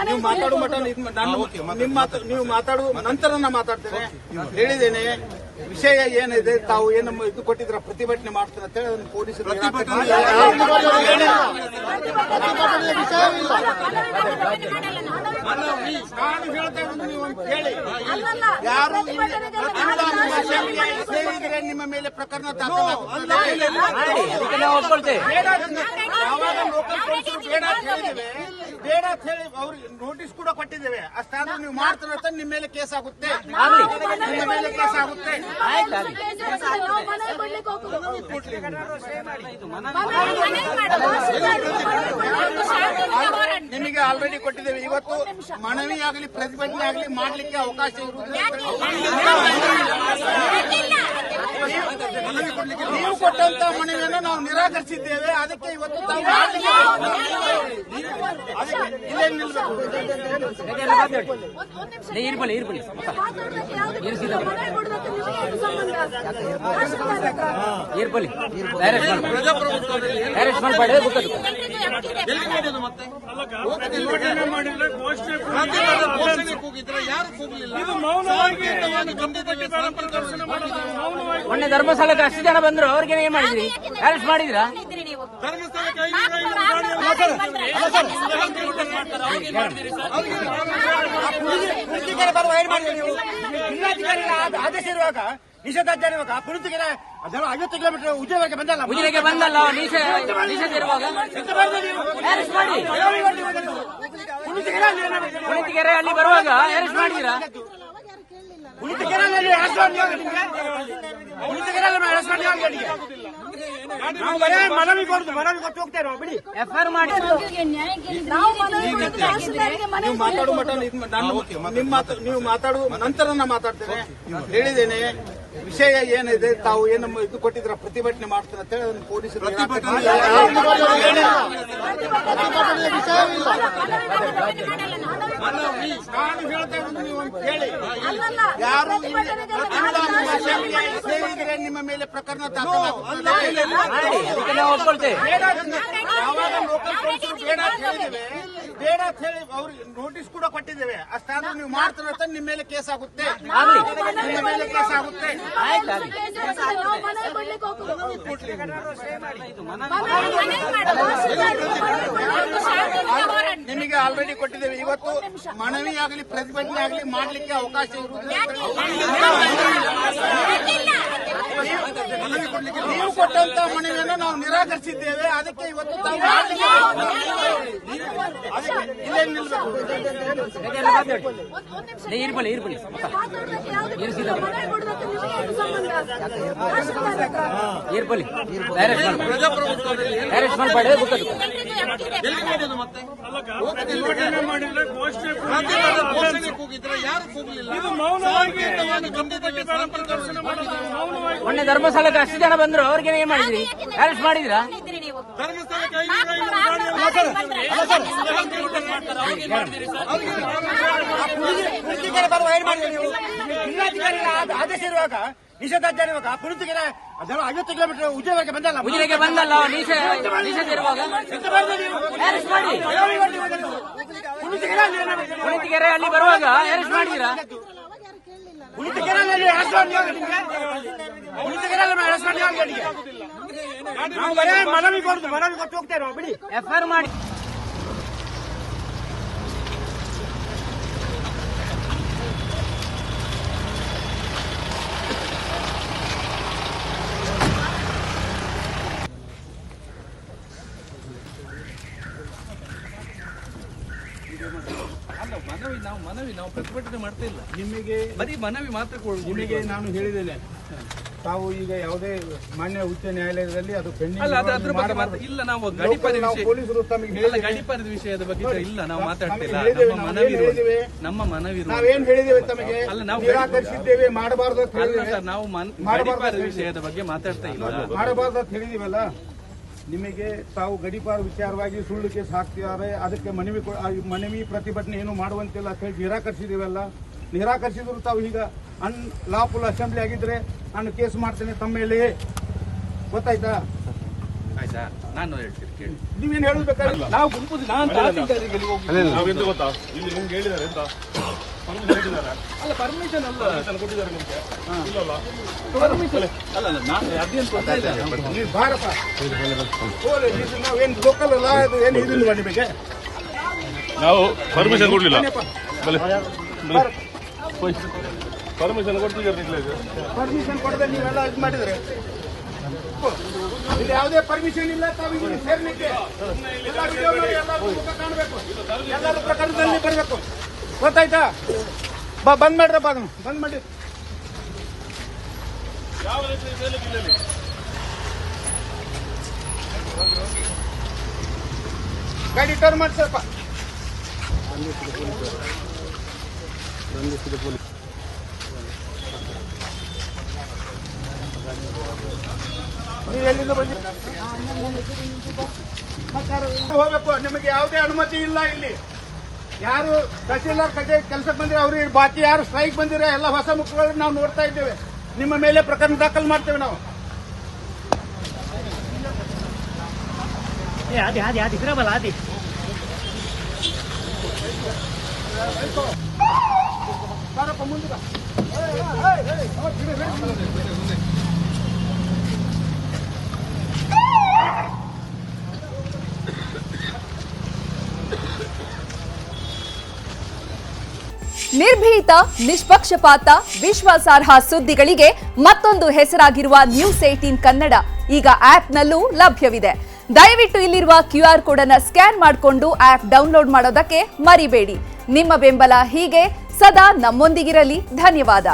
ನೀವು ಮಾತಾಡುವ ಮಟ್ಟ ನೀವು ಮಾತಾಡುವ ನಂತರ ನಾನು ಮಾತಾಡ್ತೇನೆ. ಹೇಳಿದ್ದೇನೆ ವಿಷಯ ಏನಿದೆ, ತಾವು ಏನು ಇದು ಕೊಟ್ಟಿದ್ರ ಪ್ರತಿಭಟನೆ ಮಾಡ್ತಾರೆ ಅಂತ ಹೇಳಿ ಪೊಲೀಸರು ನಾನು ಹೇಳ್ತಾ ಇರೋದು ನೀವು ಹೇಳಿ. ಯಾರು ಸೇರಿದ್ರೆ ನಿಮ್ಮ ಮೇಲೆ ಪ್ರಕರಣ ದಾಖಲಾಗುತ್ತದೆ. ಯಾವಾಗ ಲೋಕಲ್ ಪೊಲೀಸರು ಬೇಡ ಅಂತ ಹೇಳಿದ್ದೇವೆ, ಬೇಡ ಅಂತ ಹೇಳಿ ಅವ್ರಿಗೆ ನೋಟಿಸ್ ಕೂಡ ಕೊಟ್ಟಿದ್ದೇವೆ. ಅಷ್ಟಾದ್ರೂ ನೀವು ಮಾಡ್ತಾರೆ ಅಂತ ನಿಮ್ಮ ಮೇಲೆ ಕೇಸ್ ಆಗುತ್ತೆ, ನಿಮ್ಮ ಮೇಲೆ ಕೇಸ್ ಆಗುತ್ತೆ. ನಿಮಗೆ ಆಲ್ರೆಡಿ ಕೊಟ್ಟಿದ್ದೇವೆ. ಇವತ್ತು ಮನವಿ ಆಗಲಿ ಪ್ರತಿಭಟನೆ ಆಗಲಿ ಮಾಡ್ಲಿಕ್ಕೆ ಅವಕಾಶ ಇರುವುದಿಲ್ಲ. ನೀವು ಕೊಟ್ಟಂತ ಮನವಿಯನ್ನು ನಾವು ನಿರಾಕರಿಸಿದ್ದೇವೆ. ಅದಕ್ಕೆ ಇವತ್ತು ತಾವು ಇಲ್ಲೇ ನಿಲ್ಬೇಕು. ಮೊನ್ನೆ ಧರ್ಮಸ್ಥಳಕ್ಕೆ ಅಷ್ಟು ಜನ ಬಂದ್ರು, ಅವ್ರಿಗೆ ಏನ್ ಮಾಡಿದ್ರಿ? ಅರೆಸ್ಟ್ ಮಾಡಿದ್ರಾ? ಆದೇಶ ಇರುವಾಗ ನಿಷೇಧಾಜ್ಞೆ ಇರುವಾಗ ಪುನೀತಿಗೆ 50 ಕಿಲೋಮೀಟರ್ ಉದ್ಯೋಗಕ್ಕೆ ಬಂದಲ್ಲ, ಉಜಿರೆಗೆ ಬಂದಲ್ಲ, ನಿಷೇಧ ಇರುವಾಗ ಅರೆಸ್ಟ್ ಮಾಡಿ. ಪುನೀತಿಗೆರೆ ಅಲ್ಲಿ ಬರುವಾಗ ಅರೆಸ್ಟ್ ಮಾಡಿದ್ರಾ? ಮನವಿ ಕೊಟ್ಟು ಹೋಗ್ತೇವೆ ಬಿಡಿ. ಎಫ್ಐಆರ್ ಮಾಡಿ ನೀವು ಮಾತಾಡುವ ಮಟ್ಟ ನೀವು ಮಾತಾಡುವ ನಂತರ ನಾನು ಮಾತಾಡ್ತೇನೆ. ಹೇಳಿದ್ದೇನೆ ವಿಷಯ ಏನಿದೆ, ತಾವು ಏನು ಇದು ಕೊಟ್ಟಿದ್ರ ಪ್ರತಿಭಟನೆ ಮಾಡ್ತಾರೆ ಅಂತ ಹೇಳಿ ಪೊಲೀಸರು ನಾನು ಹೇಳ್ತಾ ಇರೋದು ನೀವು ಹೇಳಿ. ಯಾರು ಸೇರಿದ್ರೆ ನಿಮ್ಮ ಮೇಲೆ ಪ್ರಕರಣ ದಾಖಲಾಗುತ್ತದೆ. ಯಾವಾಗ ಲೋಕಲ್ ಪೊಲೀಸರು ಬೇಡ ಅಂತ ಹೇಳಿದ್ದೇವೆ, ಬೇಡ ಅಂತ ಹೇಳಿ ಅವ್ರಿಗೆ ನೋಟಿಸ್ ಕೂಡ ಕೊಟ್ಟಿದ್ದೇವೆ. ಅಷ್ಟಾದ್ರೂ ನೀವು ಮಾಡ್ತಾರೆ ಅಂತ ನಿಮ್ಮ ಮೇಲೆ ಕೇಸ್ ಆಗುತ್ತೆ, ನಿಮ್ಮ ಮೇಲೆ ಕೇಸ್ ಆಗುತ್ತೆ. ನಿಮಗೆ ಆಲ್ರೆಡಿ ಕೊಟ್ಟಿದ್ದೇವೆ. ಇವತ್ತು ಮನವಿ ಆಗಲಿ ಪ್ರತಿಭಟನೆ ಆಗಲಿ ಮಾಡ್ಲಿಕ್ಕೆ ಅವಕಾಶ ಇರುವುದಿಲ್ಲ. ನೀವು ಕೊಟ್ಟಂತ ಮನವಿಯನ್ನು ನಾವು ನಿರಾಕರಿಸಿದ್ದೇವೆ. ಅದಕ್ಕೆ ಇವತ್ತು ತಾವು ಇಲ್ಲೇ ನಿಲ್ಬೇಕು. ಮೊನ್ನೆ ಧರ್ಮಸ್ಥಳಕ್ಕೆ ಅಷ್ಟು ಜನ ಬಂದ್ರು, ಅವ್ರಿಗೆ ಏನ್ ಮಾಡಿದ್ರಿ? ಅರೆಸ್ಟ್ ಮಾಡಿದ್ರಾ? ಆದೇಶ ಇರುವಾಗ ನಿಷೇಧಾಜ್ಞೆ ಇರುವಾಗ ಪುನೀತಿಗೆ 50 ಕಿಲೋಮೀಟರ್ ಉದ್ಯೋಗಕ್ಕೆ ಬಂದಲ್ಲ, ಉಜಿರೆಗೆ ಬಂದಲ್ಲ, ನಿಷೇಧ ಇರುವಾಗ ಅರೆಸ್ಟ್ ಮಾಡಿ. ಪುನೀತಿಗೆರೆ ಅಲ್ಲಿ ಬರುವಾಗ ಅರೆಸ್ಟ್ ಮಾಡಿದ್ರಾ? ಮನವಿ ಕೊಟ್ಟು ಹೋಗ್ತೇವೆ ಬಿಡಿ. ಎಫ್ಐಆರ್ ಮಾಡಿ. ನಾವು ಪ್ರತಿಭಟನೆ ಮಾಡ್ತಾ ಇಲ್ಲ. ನಿಮಗೆ ಬರೀ ಮನವಿ ಮಾತ್ರ ನಿಮಗೆ ನಾನು ಹೇಳಿದ್ದೇನೆ. ತಾವು ಈಗ ಯಾವುದೇ ಮಾನ್ಯ ಉಚ್ಚ ನ್ಯಾಯಾಲಯದಲ್ಲಿ ಅದು ಪೆಂಡಿಂಗ್ ಅದ್ರ ಬಗ್ಗೆ ಇಲ್ಲ. ನಾವು ಗಡಿಪಾರಿದ ಪೊಲೀಸರು ತಮಗೆ ಗಡಿಪಾರಿದ ವಿಷಯದ ಬಗ್ಗೆ ಇಲ್ಲ, ನಾವು ಮಾತಾಡ್ತಿಲ್ಲ. ನಮ್ಮ ಮನವಿ ನಾವೇನ್ ಹೇಳಿದ್ದೇವೆ ತಮಗೆ? ನಾವು ನಿರಾಕರಿಸಿದ್ದೇವೆ, ಮಾಡಬಾರ್ದು ಅಂತ ಹೇಳಿದ್ದೇವೆ. ನಾವು ಗಡಿಪಾರಿದ ವಿಷಯದ ಬಗ್ಗೆ ಮಾತಾಡ್ತಾ ಇಲ್ಲ, ಮಾಡಬಾರ್ದು ಅಂತ ಹೇಳಿದೀವಲ್ಲ. ನಿಮಗೆ ತಾವು ಗಡಿಪಾರ ವಿಚಾರವಾಗಿ ಸುಳ್ಳು ಕೇಸ್ ಹಾಕ್ತಿದ್ದಾರೆ, ಅದಕ್ಕೆ ಮನವಿ ಪ್ರತಿಭಟನೆ ಏನು ಮಾಡುವಂತಿಲ್ಲ ಅಂತ ಹೇಳಿ ನಿರಾಕರಿಸಿದೀವಲ್ಲ. ನಿರಾಕರಿಸಿದ್ರು ತಾವು ಈಗ ಲಾಫುಲ್ ಅಸೆಂಬ್ಲಿ ಆಗಿದ್ರೆ ನಾನು ಕೇಸ್ ಮಾಡ್ತೇನೆ ತಮ್ಮ ಮೇಲೆ, ಗೊತ್ತಾಯ್ತಾ? ಆಯ್ತಾ? ನಾನು ಹೇಳ್ತೀನಿ ಕೇಳಿ. ನೀವೇನು ಹೇಳಬೇಕಾಗಿಲ್ಲ. ನಾವು ಗುಂಪು ನಾನು ತಹಸೀಲ್ದಾರಿಗೆ ಹೋಗಿ ನಾವೆಂತ ಗೊತ್ತಾ, ಇಲ್ಲಿ ನಿಮ್ಗೆ ಹೇಳಿದ್ದಾರೆ ಎಂತ ಅಲ್ಲ ಪರ್ಮಿಷನ್ ಅಲ್ಲ ಕೊಟ್ಟಿದ್ದಾರೆ ನಿಮ್ಗೆ ಇಲ್ಲಲ್ಲ ಪರ್ಮಿಷನ್ ಅಲ್ಲ ನಾನು ಅದೇನು ತೊಂದರೆ ಇಲ್ಲ. ನೀವು ಭಾರತ ನಾವೇನು ಲೋಕಲ್ ಅಲ್ಲ, ಅದು ಏನು ಇದನ್ನು ಮಾಡಬೇಕು. ನಾವು ಪರ್ಮಿಷನ್ ಕೊಡ್ಲಿಲ್ಲ. ಪರ್ಮಿಷನ್ ಕೊಡ್ತಿದ್ದಾರೆ. ಪರ್ಮಿಷನ್ ಕೊಡದೆ ನೀವೆಲ್ಲ ಇದು ಮಾಡಿದ್ರೆ ಇಲ್ಲಿ ಯಾವುದೇ ಪರ್ಮಿಷನ್ ಇಲ್ಲ. ತಾವು ಇಲ್ಲಿ ಸೇರ್ಲಿಕ್ಕೆ ಎಲ್ಲ ವಿಡಿಯೋ ಮಾಡಿ ಎಲ್ಲರೂ ಮುಖ ಕಾಣಬೇಕು, ಎಲ್ಲರೂ ಪ್ರಕರಣದಲ್ಲಿ ಬರಬೇಕು. ಗೊತ್ತಾಯ್ತಾ? ಬಂದ್ ಮಾಡ್ರಪ್ಪ, ಅದನ್ನು ಬಂದ್ ಮಾಡಿ. ಯಾವ ರೀತಿ ಇಲ್ಲ ಇಲ್ಲಿ. ಗಾಡಿ ಟರ್ನ್ ಮಾಡಿ ಸ್ವಲ್ಪ. ನೀವು ಎಲ್ಲಿಂದ ಬಂದಿದ್ದೀರಾ? ಹೋಗ್ಬೇಕು. ನಿಮಗೆ ಯಾವುದೇ ಅನುಮತಿ ಇಲ್ಲ ಇಲ್ಲಿ. ಯಾರು ತಹಸೀಲ್ದಾರ್ ಕಚೇರಿ ಕೆಲಸಕ್ಕೆ ಬಂದಿರೋ ಅವ್ರಿಗೆ, ಬಾಕಿ ಯಾರು ಸ್ಟ್ರೈಕ್ ಬಂದಿರೋ ಎಲ್ಲ ಹೊಸ ಮುಖಗಳನ್ನು ನಾವು ನೋಡ್ತಾ ಇದ್ದೇವೆ. ನಿಮ್ಮ ಮೇಲೆ ಪ್ರಕರಣ ದಾಖಲು ಮಾಡ್ತೇವೆ ನಾವು. ಆದಿ ಬರಬಲ್ಲ ಆದಿ. ಬಾರಪ್ಪ ಮುಂದೆ ಬಾ. ನಿರ್ಭೀತ, ನಿಷ್ಪಕ್ಷಪಾತ, ವಿಶ್ವಾಸಾರ್ಹ ಸುದ್ದಿಗಳಿಗೆ ಮತ್ತೊಂದು ಹೆಸರಾಗಿರುವ News18 ಕನ್ನಡ ಈಗ ಆಪ್ನಲ್ಲೂ ಲಭ್ಯವಿದೆ. ದಯವಿಟ್ಟು ಇಲ್ಲಿರುವ QR ಕೋಡ್ ಅನ್ನು ಸ್ಕ್ಯಾನ್ ಮಾಡಿಕೊಂಡು ಆಪ್ ಡೌನ್ಲೋಡ್ ಮಾಡೋದಕ್ಕೆ ಮರಿಬೇಡಿ. ನಿಮ್ಮ ಬೆಂಬಲ ಹೀಗೆ ಸದಾ ನಮ್ಮೊಂದಿಗಿರಲಿ. ಧನ್ಯವಾದ.